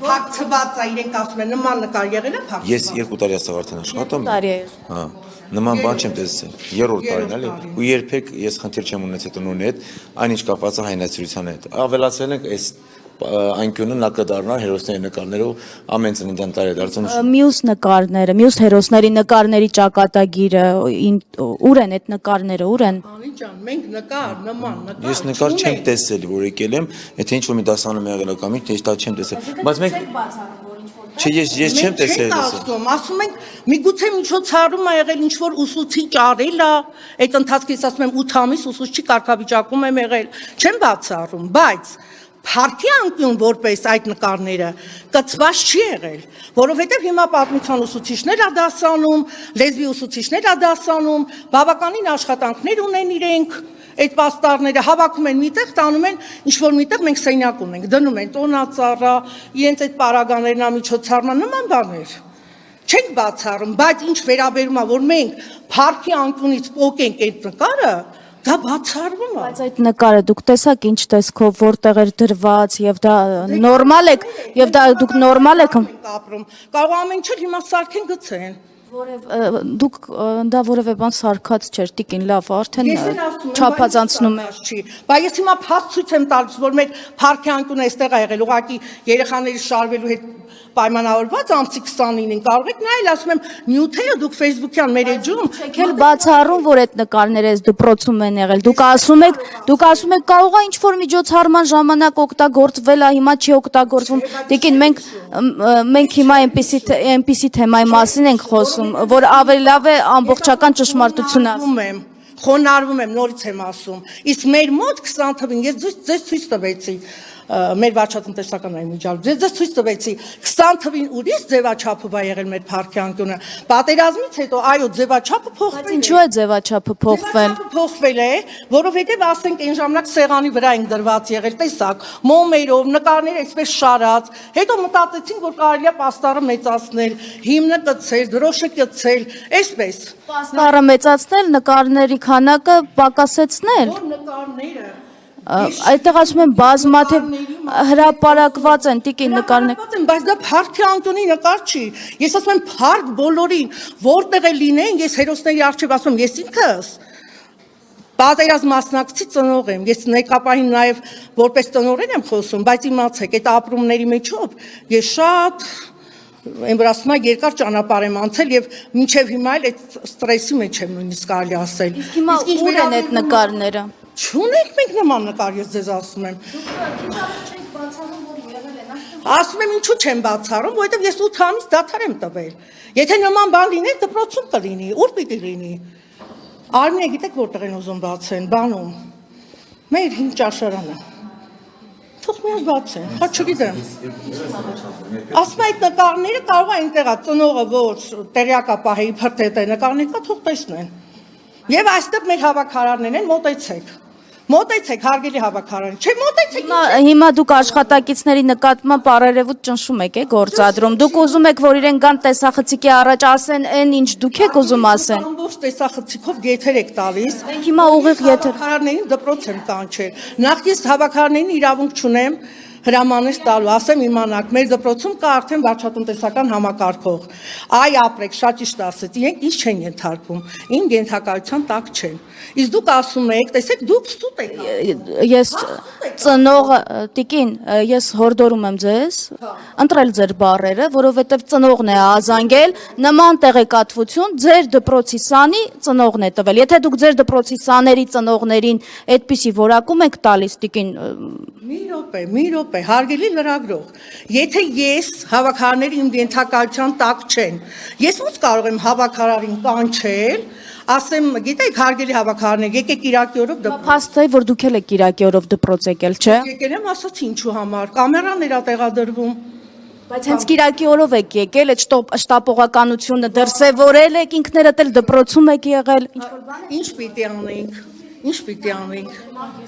Փակցված է, իրենք ասում են նման նկար եղել է փակցված։ Ես 2 տարի աստղ արդեն աշխատում տարի է։ Հա, նման բան չեմ տեսել, 3-րդ տարին էլի, ու երբեք ես խնդիր չեմ ունեցել տնօրենի հետ, այնինչ կապված է հայնասիրության հետ։ Ավելացել ենք այս անկյունը նա կդառնա հերոսների նկարներով ամեն ծննդյան տարի դարձան։ Մյուս նկարները, մյուս հերոսների նկարների ճակատագիրը, ուր են այդ նկարները, ուր են։ Անի ջան, մենք նկար, նման նկար։ Ես նկար չեմ տեսել, որ եկել եմ, եթե ինչ-որ մի դասանում եղել է կամ ինչ, ես դա չեմ տեսել։ Բայց մենք Չէ, ես չեմ տեսել ասում ենք, միգուցե միջոցառում ա եղել ինչ-որ ուսուցիչ արել ա, այդ ընթացքից ես ասում եմ 8 ամիս ուսուցչի կարգավիճակում եմ եղել, չեմ բացառում, բայց Փառքի անկյուն որպես այդ նկարները կծված չի եղել, որովհետև հիմա պատմության ուսուցիչներ ա դասանում, լեզվի ուսուցիչներ ա դասանում, բավականին աշխատանքներ ունեն իրենք, այդ պաստառները հավաքում են միտեղ, տանում են ինչ-որ միտեղ մենք սենյակ ունենք, դնում են տոնածառա, իրենց այդ պարագաներն ա միջոցառման նման բաներ։ Չենք բացառում, բայց ինչ վերաբերում ա, որ մենք փառքի անկյունից պոկենք այդ նկարը, դա բացառվում է։ Բայց այդ նկարը դուք տեսաք ինչ տեսքով որտեղ էր դրված եւ դա նորմալ է եւ դա դուք նորմալ եք ապրում։ Կարող ամեն ինչ հիմա սարքեն գցեն։ Դուք դա որևէ բան սարքած չէր, տիկին, լավ, արդեն չափազանցնում է։ Բայց ես հիմա փաստ ցույց եմ տալիս, որ մեր փառքի անկյունը այստեղ ա եղել, ուղղակի երեխաների շարվելու հետ պայմանավորված ամսի 29-ին կարող եք նայել, ասում եմ, նյութերը դուք Facebook-յան մեր էջում Եք էլ բացառում, որ այդ նկարները այս դպրոցում են եղել։ Դուք ասում եք, կարող է ինչ-որ միջոցառման ժամանակ օգտագործվել է, հիմա չի օգտագործվում։ Տիկին, մենք հիմա այնպիսի թեմայի մասին ենք խոսում, որ ավելի լավ է ամբողջական ճշմարտությունը ասում։ Խոնարհվում եմ, նորից եմ ասում։ Իսկ մեր մոտ 20 թվին ես ձեզ ցույց տվեցի մեր վարչատնտեսական այն միջավայրում։ Ձեզ ցույց տվեցի 20 թվին ուրիշ ձևաչափով ա եղել մեր փառքի անկյունը։ Պատերազմից հետո այո ձևաչափը փոխվել է։ Ինչու է ձևաչափը փոխվել։ Փոխվել է, որովհետև ասենք այն ժամանակ սեղանի վրա են դրված եղել, տեսակ, մոմերով, նկարները այսպես շարած։ Հետո մտածեցին, որ կարելի է պաստառը մեծացնել, հիմնը կցել, դրոշը կցել, այսպես։ Պաստառը մեծացնել, նկարների քանակը պակասեցնել։ Որ նկարները Այդտեղ ասում են բազմաթիվ հրապարակված են տիկին նկարներ։ Բայց դա փառքի անկյունի նկար չի։ Ես ասում եմ փառք բոլորին, որտեղ է լինեն, ես հերոսների առջև ասում եմ, ես ինքս պատերազմ մասնակցի ծնող եմ։ Ես ներկապահին նաև որպես տնօրեն եմ խոսում, բայց իմացեք, այդ ապրումների մեջով ես շատ Եմ որ ասում եմ երկար ճանապարհ եմ անցել եւ մինչեւ հիմա էլ այդ ստրեսի մեջ եմ նույնիսկ կարելի ասել։ Իսկ հիմա ուր են այդ նկարները։ Չունենք մենք նման նկար, ես ձեզ ասում եմ։ Ասում եմ ինչու չեմ բացառում, որովհետեւ ես 8 ամիս դադար եմ տվել։ Եթե նման բան լիներ, դպրոցում կլինի, ուր պիտի լինի։ Արմինե, գիտեք որտեղ են ուզում բացեն, բանում։ Մեր հին ճաշարանը։ Թող միայն բացեն, հա չգիտեմ։ Ասում այդ նկարները կարող է այնտեղ ծնողը, որ տեղյակ է պահի իբրտետ է նկարներ կա, թող տեսնեն։ Եվ այստեղ մեր հավաքարարներն են, մոտեցեք, հարգելի հավաքարարներ, չէ, մոտեցեք։ Հիմա դուք աշխատակիցների նկատմամբ առերևույթ ճնշում եք գործադրում։ Դուք ուզում եք, որ իրեն գան տեսախցիկի առաջ ասեն այն, ինչ դուք եք ուզում ասեն։ Ամբողջ տեսախցիկով եթեր եք տալիս։ Մենք հիմա ուղիղ եթեր։ Հավաքարարներին դպրոց եմ կանչել։ Նախ ես հավաքարարներին իրավունք չունեմ հրամաներ տալու, ասեմ իմանաք, մեր դպրոցում կա արդեն վարչատնտեսական համակարգող։ Այ ապրեք, շատ ճիշտ ասեց, իրենք ինչ չեն ենթարկվում, ին ենթակայության տակ չեն։ Իսկ դուք ասում եք, տեսեք, դուք ստուտ եք։ Ես ծնողը, տիկին, ես հորդորում եմ ձեզ, ընտրել ձեր բառերը, որովհետև ծնողն է ազանգել, նման տեղեկատվություն ձեր դպրոցի սանի ծնողն է տվել։ Եթե դուք ձեր դպրոցի սաների ծնողներին այդպիսի որակում եք տալիս, տիկին, մի րոպե, հարգելի լրագրող, եթե ես հավաքարարները իմ ենթակայության տակ չեն, ես ոնց կարող եմ հավաքարարին կանչել, ասեմ, գիտեք, հարգելի հավաքարարներ, եկեք Կիրակի օրով դպրոց։ Փաստ է, որ դուք էլ եք Կիրակի օրով դպրոց եկել, չէ։ Եկել եմ, ասացի ինչու համար, կամերաներ ա տեղադրվում։ Բայց հենց Կիրակի օրով եք եկել, այդ շտապողականությունը դրսևորել եք, ինքներդ էլ դպրոցում եք եղել։ Ինչ պիտի անենք։